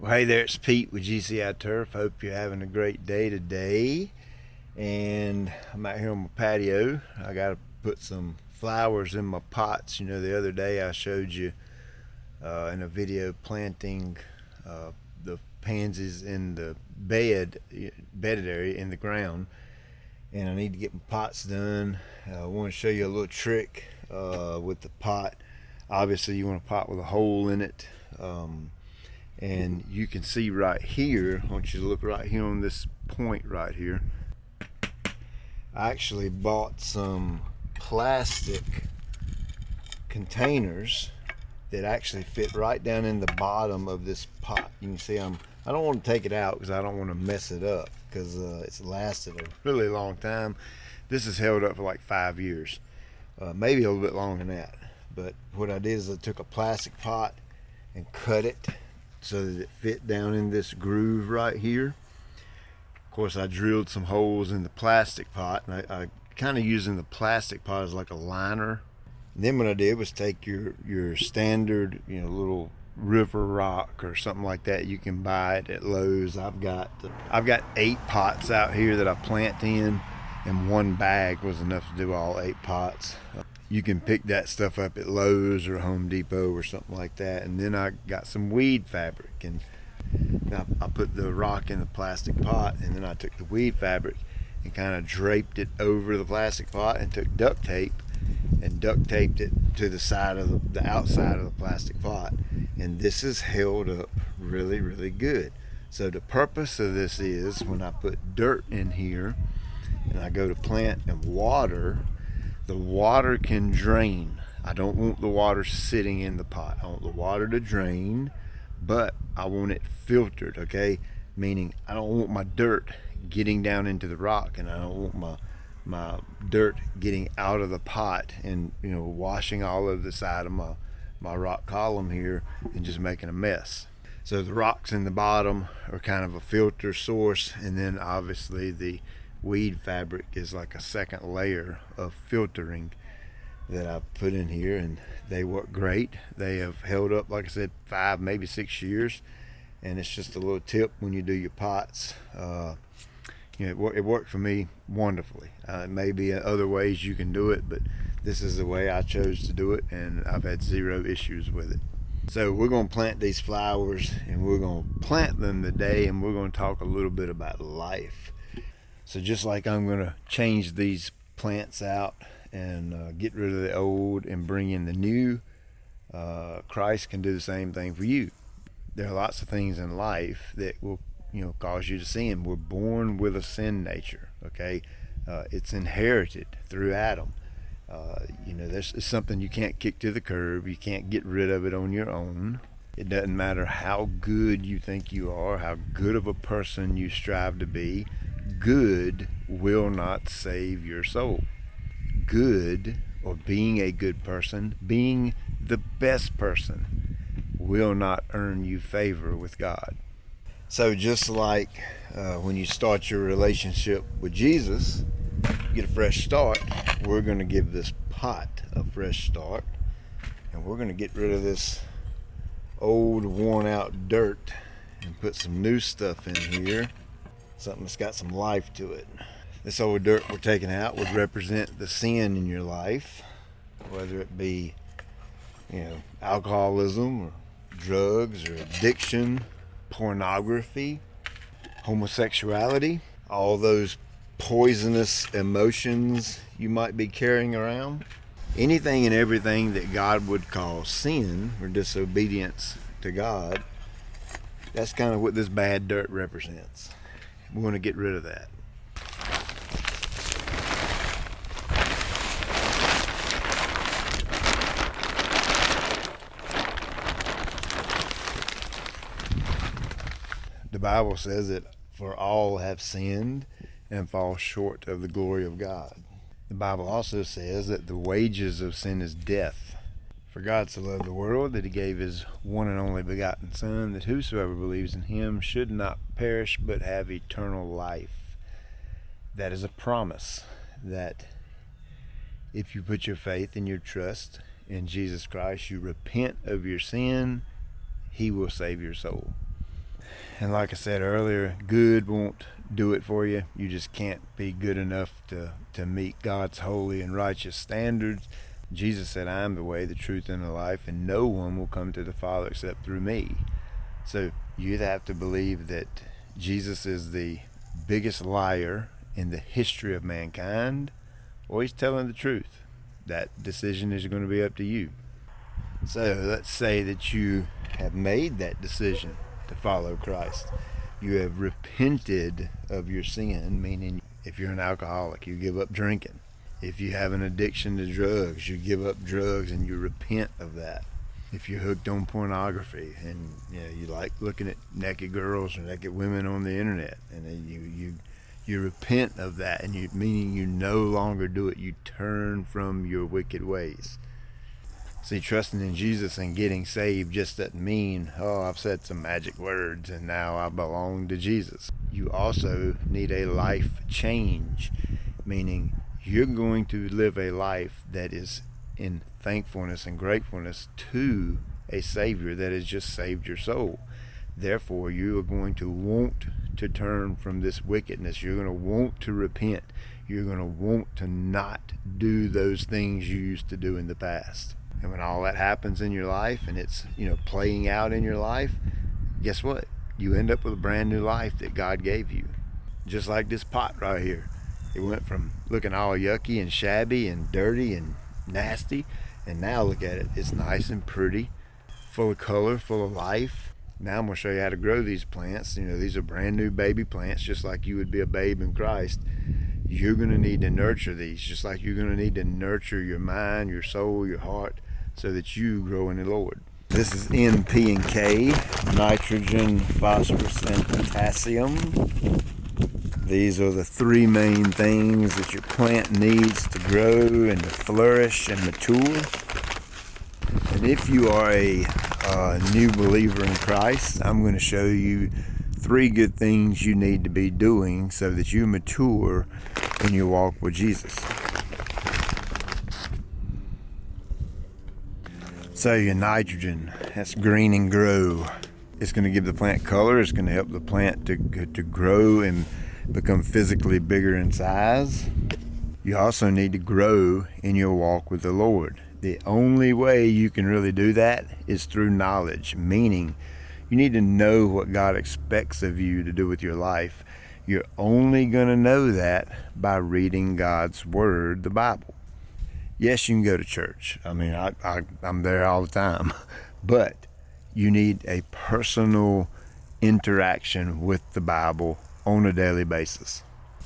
Well, hey there, it's Pete with GCI Turf. Hope you're having a great day today. And I'm out here on my patio. I got to put some flowers in my pots. You know, the other day I showed you in a video planting the pansies in the bedded area in the ground. And I need to get my pots done. I want to show you a little trick with the pot. Obviously, you want a pot with a hole in it. And you can see right here, I want you to look right here on this point right here. I actually bought some plastic containers that actually fit right down in the bottom of this pot. You can see I don't want to take it out because I don't want to mess it up, because it's lasted a really long time. This has held up for like 5 years, maybe a little bit longer than that. But what I did is I took a plastic pot and cut it so that it fit down in this groove right here. Of course, I drilled some holes in the plastic pot, and I kind of using the plastic pot as like a liner. And then what I did was take your standard, little river rock or something like that. You can buy it at Lowe's. I've got 8 pots out here that I plant in, and one bag was enough to do all 8 pots. You can pick that stuff up at Lowe's or Home Depot or something like that. And then I got some weed fabric, and I put the rock in the plastic pot, and then I took the weed fabric and kind of draped it over the plastic pot and took duct tape and duct taped it to the side of the outside of the plastic pot. And this has held up really, really good. So the purpose of this is when I put dirt in here and I go to plant and water, the water can drain. I don't want the water sitting in the pot. I want the water to drain, but I want it filtered, okay? Meaning I don't want my dirt getting down into the rock, and I don't want my dirt getting out of the pot and washing all over the side of my rock column here and just making a mess. So the rocks in the bottom are kind of a filter source, and then obviously the weed fabric is like a second layer of filtering that I put in here, and they work great. They have held up, like I said, 5 maybe 6 years, and it's just a little tip when you do your pots. It worked for me wonderfully. Maybe other ways you can do it, but this is the way I chose to do it, and I've had 0 issues with it. So we're going to plant these flowers, and we're going to plant them today, and we're going to talk a little bit about life. So just like I'm going to change these plants out and get rid of the old and bring in the new, Christ can do the same thing for you. There are lots of things in life that will cause you to sin. We're born with a sin nature, okay? It's inherited through Adam. It's something you can't kick to the curb. You can't get rid of it on your own. It doesn't matter how good you think you are, how good of a person you strive to be. Good will not save your soul. Good, or being a good person, being the best person, will not earn you favor with God. So just like when you start your relationship with Jesus, you get a fresh start. We're going to give this pot a fresh start, and we're going to get rid of this old worn out dirt and put some new stuff in here, something that's got some life to it. This old dirt we're taking out would represent the sin in your life, whether it be alcoholism or drugs or addiction, pornography, homosexuality, all those poisonous emotions you might be carrying around. Anything and everything that God would call sin or disobedience to God, that's kind of what this bad dirt represents. We want to get rid of that. The Bible says that for all have sinned and fall short of the glory of God. The Bible also says that the wages of sin is death. For God so loved the world that he gave his one and only begotten Son, that whosoever believes in him should not perish but have eternal life. That is a promise that if you put your faith and your trust in Jesus Christ, you repent of your sin, he will save your soul. And like I said earlier, good won't do it for you. You just can't be good enough to meet God's holy and righteous standards. Jesus said, I am the way, the truth, and the life, and no one will come to the Father except through me. So you'd have to believe that Jesus is the biggest liar in the history of mankind, or he's telling the truth. That decision is going to be up to you. So let's say that you have made that decision to follow Christ. You have repented of your sin, meaning if you're an alcoholic, you give up drinking. If you have an addiction to drugs, you give up drugs and you repent of that. If you're hooked on pornography and you like looking at naked girls or naked women on the internet, and then you repent of that, and meaning you no longer do it. You turn from your wicked ways. See, trusting in Jesus and getting saved just doesn't mean, oh, I've said some magic words and now I belong to Jesus. You also need a life change, meaning you're going to live a life that is in thankfulness and gratefulness to a Savior that has just saved your soul. Therefore, you are going to want to turn from this wickedness. You're going to want to repent. You're going to want to not do those things you used to do in the past. And when all that happens in your life and it's, playing out in your life, guess what? You end up with a brand new life that God gave you. Just like this pot right here. It went from looking all yucky and shabby and dirty and nasty, and now look at it. It's nice and pretty, full of color, full of life. Now I'm going to show you how to grow these plants. These are brand new baby plants, just like you would be a babe in Christ. You're going to need to nurture these, just like you're going to need to nurture your mind, your soul, your heart, so that you grow in the Lord. This is N, P, and K, nitrogen, phosphorus, and potassium. These are the three main things that your plant needs to grow and to flourish and mature. And if you are a new believer in Christ, I'm going to show you 3 good things you need to be doing so that you mature in your walk with Jesus. So your nitrogen, that's green and grow. It's going to give the plant color. It's going to help the plant to grow and become physically bigger in size. You also need to grow in your walk with the Lord. The only way you can really do that is through knowledge, meaning you need to know what God expects of you to do with your life. You're only going to know that by reading God's Word, the Bible. Yes, you can go to church. I'm there all the time. But you need a personal interaction with the Bible on a daily basis.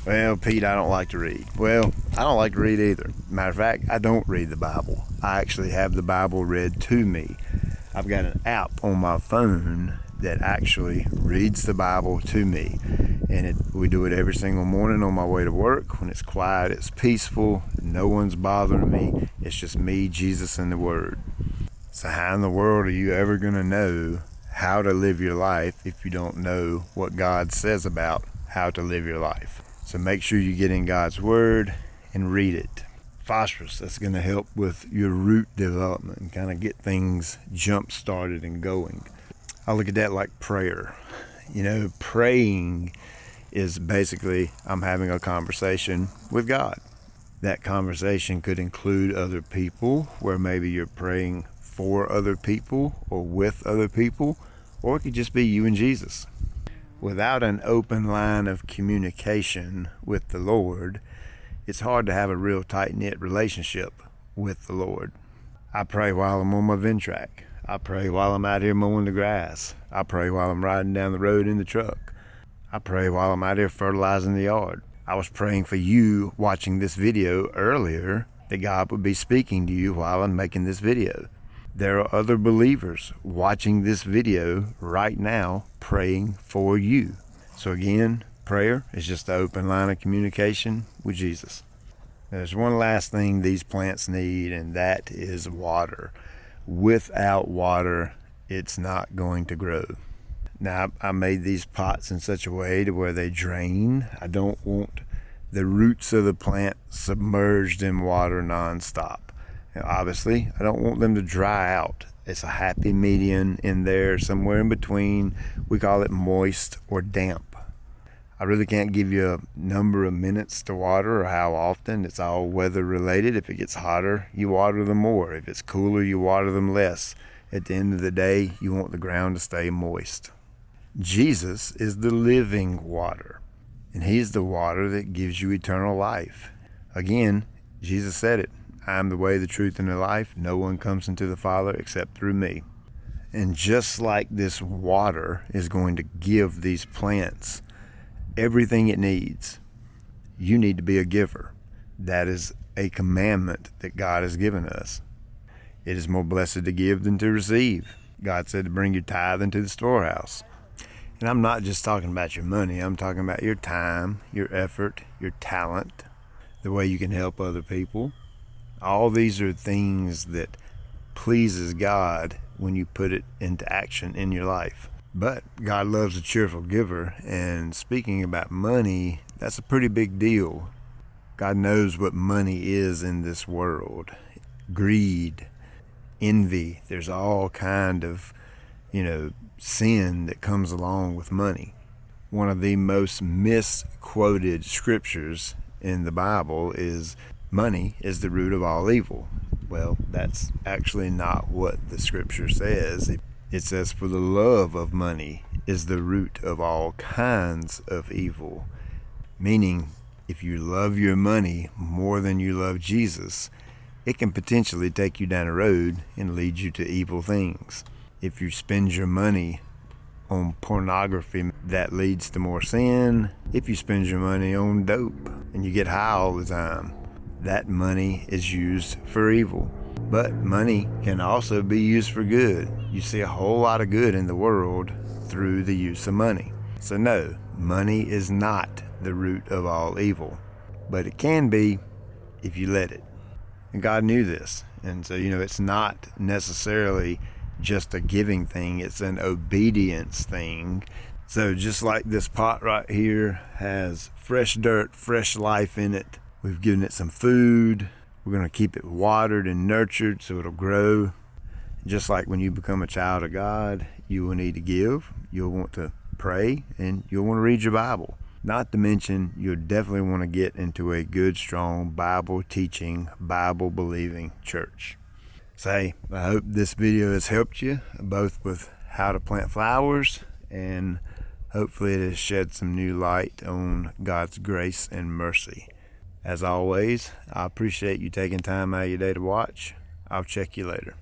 Well, Pete, I don't like to read. Well, I don't like to read either. Matter of fact, I don't read the Bible. I actually have the Bible read to me. I've got an app on my phone that actually reads the Bible to me. And we do it every single morning on my way to work. When it's quiet, it's peaceful, no one's bothering me. It's just me, Jesus, and the Word. So how in the world are you ever going to know how to live your life if you don't know what God says about how to live your life? So make sure you get in God's Word and read it. Phosphorus, that's going to help with your root development and kind of get things jump started and going. I look at that like prayer. Praying is basically I'm having a conversation with God. That conversation could include other people, where maybe you're praying for other people or with other people, or it could just be you and Jesus. Without an open line of communication with the Lord, it's hard to have a real tight-knit relationship with the Lord. I pray while I'm on my Ventrac. I pray while I'm out here mowing the grass. I pray while I'm riding down the road in the truck. I pray while I'm out here fertilizing the yard. I was praying for you watching this video earlier that God would be speaking to you while I'm making this video. There are other believers watching this video right now praying for you. So again, prayer is just an open line of communication with Jesus. There's one last thing these plants need, and that is water. Without water, it's not going to grow. Now, I made these pots in such a way to where they drain. I don't want the roots of the plant submerged in water nonstop. Now, obviously, I don't want them to dry out It's a happy median in there, somewhere in between. We call it moist or damp. I really can't give you a number of minutes to water or how often. It's all weather related. If it gets hotter, you water them more. If it's cooler, you water them less. At the end of the day, you want the ground to stay moist. Jesus is the living water, and he's the water that gives you eternal life. Again, Jesus said it. I am the way, the truth, and the life. No one comes into the Father except through me. And just like this water is going to give these plants everything it needs, you need to be a giver. That is a commandment that God has given us. It is more blessed to give than to receive. God said to bring your tithe into the storehouse. And I'm not just talking about your money. I'm talking about your time, your effort, your talent, the way you can help other people. All these are things that pleases God when you put it into action in your life. But God loves a cheerful giver, and speaking about money, that's a pretty big deal. God knows what money is in this world. Greed, envy, there's all kind of, sin that comes along with money. One of the most misquoted scriptures in the Bible is money is the root of all evil. Well, that's actually not what the scripture says. It says, for the love of money is the root of all kinds of evil. Meaning, if you love your money more than you love Jesus, it can potentially take you down a road and lead you to evil things. If you spend your money on pornography, that leads to more sin. If you spend your money on dope and you get high all the time, that money is used for evil. But money can also be used for good. You see a whole lot of good in the world through the use of money. So no, money is not the root of all evil, but it can be if you let it. And God knew this. And so, it's not necessarily just a giving thing, it's an obedience thing. So just like this pot right here has fresh dirt, fresh life in it, we've given it some food. We're going to keep it watered and nurtured so it'll grow. Just like when you become a child of God, you will need to give, you'll want to pray, and you'll want to read your Bible. Not to mention, you'll definitely want to get into a good, strong, Bible-teaching, Bible-believing church. So, hey, I hope this video has helped you, both with how to plant flowers, and hopefully it has shed some new light on God's grace and mercy. As always, I appreciate you taking time out of your day to watch. I'll check you later.